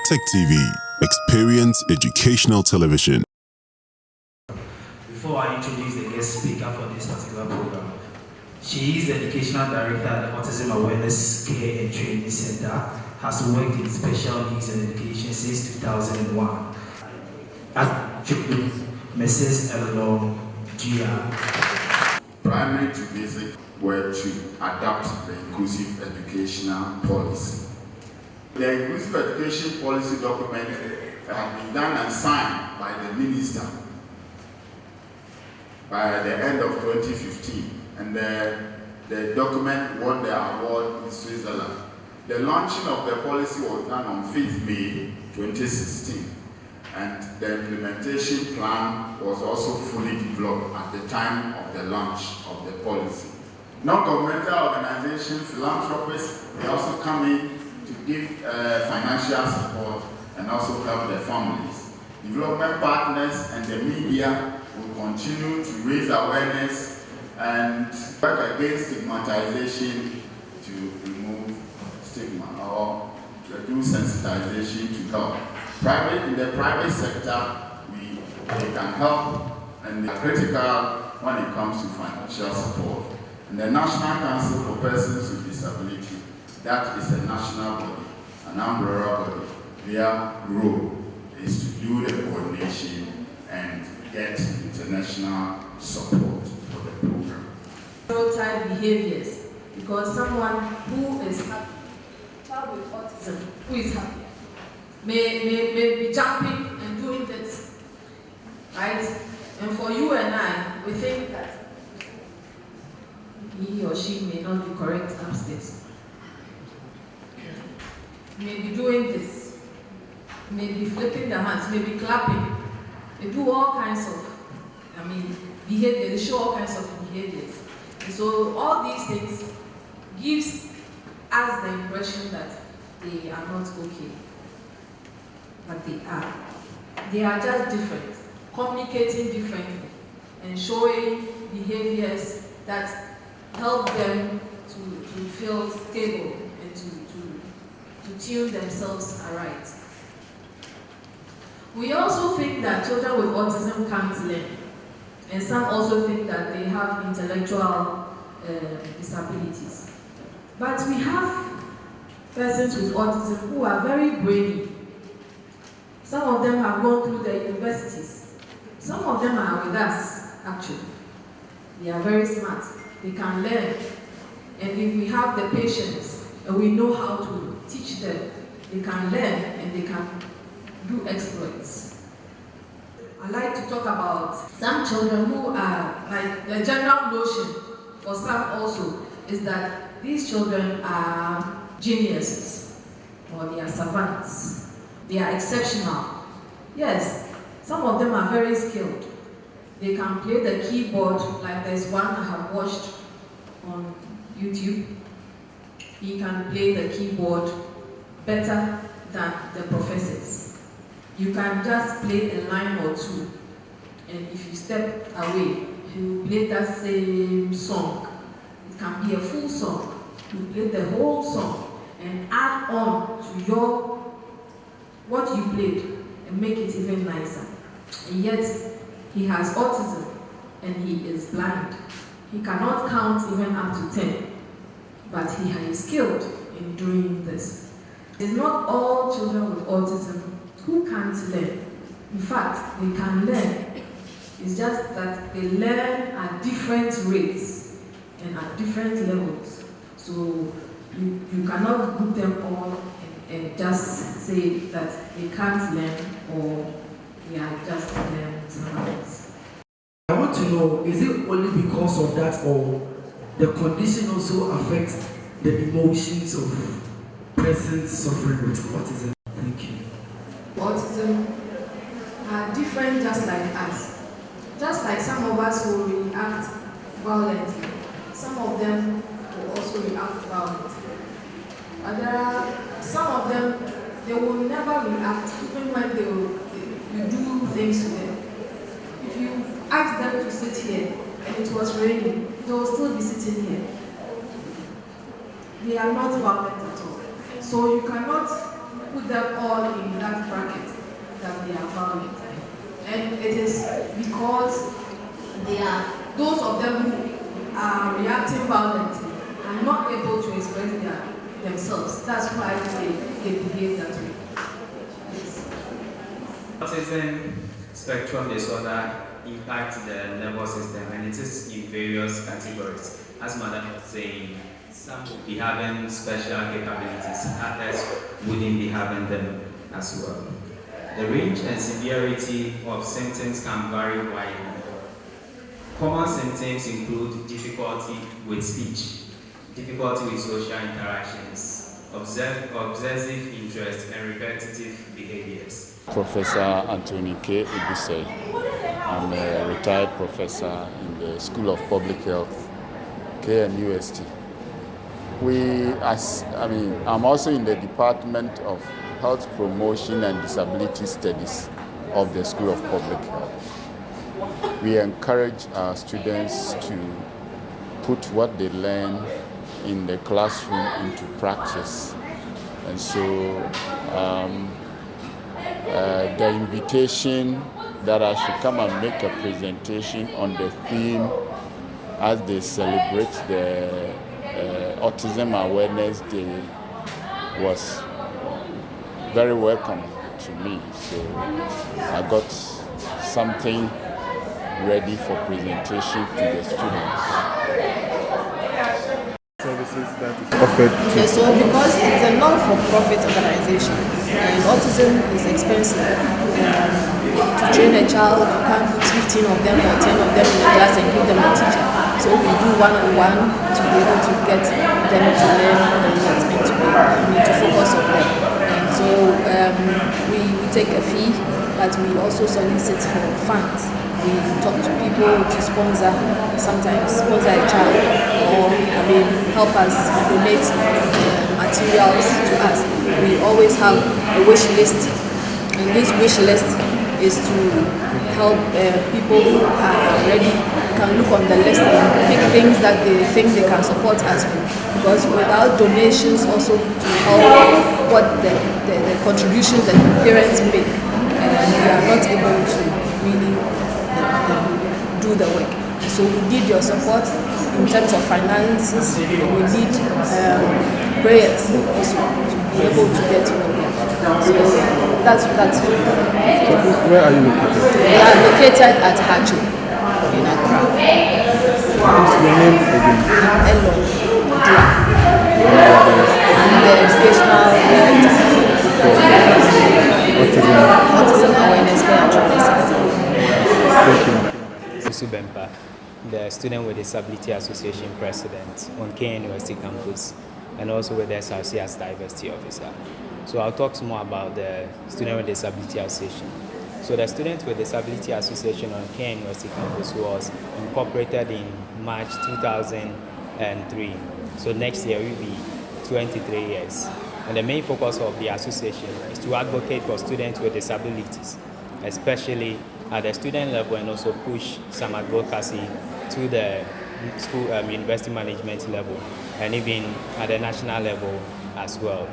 Tech TV, experience educational television. Before I introduce the guest speaker for this particular program, she is the educational director at the Autism Awareness Care and Training Center, has worked in special needs and education since 2001. At Mrs. Eleanor Gia. Primary to basic were to adopt the inclusive educational policy. The inclusive education policy document had been done and signed by the minister by the end of 2015, and the document won the award in Switzerland. The launching of the policy was done on 5th May 2016, and the implementation plan was also fully developed at the time of the launch of the policy. Non-governmental organizations, philanthropists, they also come in to give financial support and also help their families. Development partners and the media will continue to raise awareness and work against stigmatization to remove stigma or do sensitization to help. In the private sector, they can help and they are critical when it comes to financial support. And the National Council for Persons with Disability, that is a national body, an umbrella body. Their role is to do the coordination and get international support for the program. Stereotype behaviors, because someone who is happy, child with autism who is happy, may be jumping and doing this, right? And for you and I, we think that he or she may not be correct upstairs. May be doing this, may be flipping their hands, may be clapping. They do all kinds of, behavior. They show all kinds of behaviors. And so all these things gives us the impression that they are not okay, but they are. They are just different, communicating differently, and showing behaviors that help them to feel stable and to tune themselves aright. We also think that children with autism can't learn, and some also think that they have intellectual disabilities. But we have persons with autism who are very brainy. Some of them have gone through the universities. Some of them are with us, actually. They are very smart. They can learn. And if we have the patience and we know how to teach them, they can learn and they can do exploits. I like to talk about some children who are, like, the general notion for some also is that these children are geniuses or they are savants. They are exceptional. Yes, some of them are very skilled. They can play the keyboard, like there's one I have watched on YouTube. He can play the keyboard better than the professors. You can just play a line or two, and if you step away, he will play that same song. It can be a full song. You play the whole song and add on to what you played and make it even nicer. And yet, he has autism and he is blind. He cannot count even up to 10, but he is skilled in doing this. It's not all children with autism who can't learn. In fact, they can learn. It's just that they learn at different rates and at different levels. So you cannot group them all and just say that they can't learn or they are just savants. I want to know, is it only because of that or the condition also affects the emotions of persons suffering with autism? Thank you. Autism are different just like us. Just like some of us will react violently, some of them will also react violently. But there are some of them, they will never react even when you do things to them. If you ask them to sit here and it was raining, they will still be sitting here. They are not violent at all. So you cannot put them all in that bracket that they are violent. And it is because they are, those of them who are reacting violently are not able to express themselves. That's why they behave that way. Yes. Autism spectrum disorder impacts the nervous system, and it is in various categories. As Madam was saying, some will be having special capabilities, others wouldn't be having them as well. The range and severity of symptoms can vary widely. Common symptoms include difficulty with speech, difficulty with social interactions, obsessive interest, and repetitive behaviors. Professor Anthony K. Ibuse. I'm a retired professor in the School of Public Health, KNUST. I'm also in the Department of Health Promotion and Disability Studies of the School of Public Health. We encourage our students to put what they learn in the classroom into practice. And so the invitation that I should come and make a presentation on the theme as they celebrate the Autism Awareness Day was very welcome to me. So I got something ready for presentation to the students. Services that is offered to. Okay, so because it's a non-for-profit organization and autism is expensive, to train a child, you can't put 15 of them or 10 of them in a class and give them a teacher. So we do one-on-one to be able to get them to learn a lot and to focus on them. And so we take a fee, but we also solicit for funds. We talk to people to sometimes sponsor a child, or help us donate materials to us. We always have a wish list, and this wish list is to help people who are ready. You can look on the list and pick things that they think they can support us with, because without donations also to help what the contributions that parents make, we are not able to really do the work. So we need your support in terms of finances. We need prayers also to be able to get to know. So that's Where are you located? we are located at Hajo in Accra. What's your name again? Elo Dia. I'm the educational director. Autism Awareness Care and Training Center. Thank you. Usu Bempa, the Student with Disability Association President on KNUST campus, and also with the SRC as Diversity Officer. So I'll talk some more about the Student with Disability Association. So the Student with Disability Association on KNUST campus was incorporated in March 2003. So next year will be 23 years. And the main focus of the association is to advocate for students with disabilities, especially at the student level, and also push some advocacy to the school university management level, and even at the national level as well.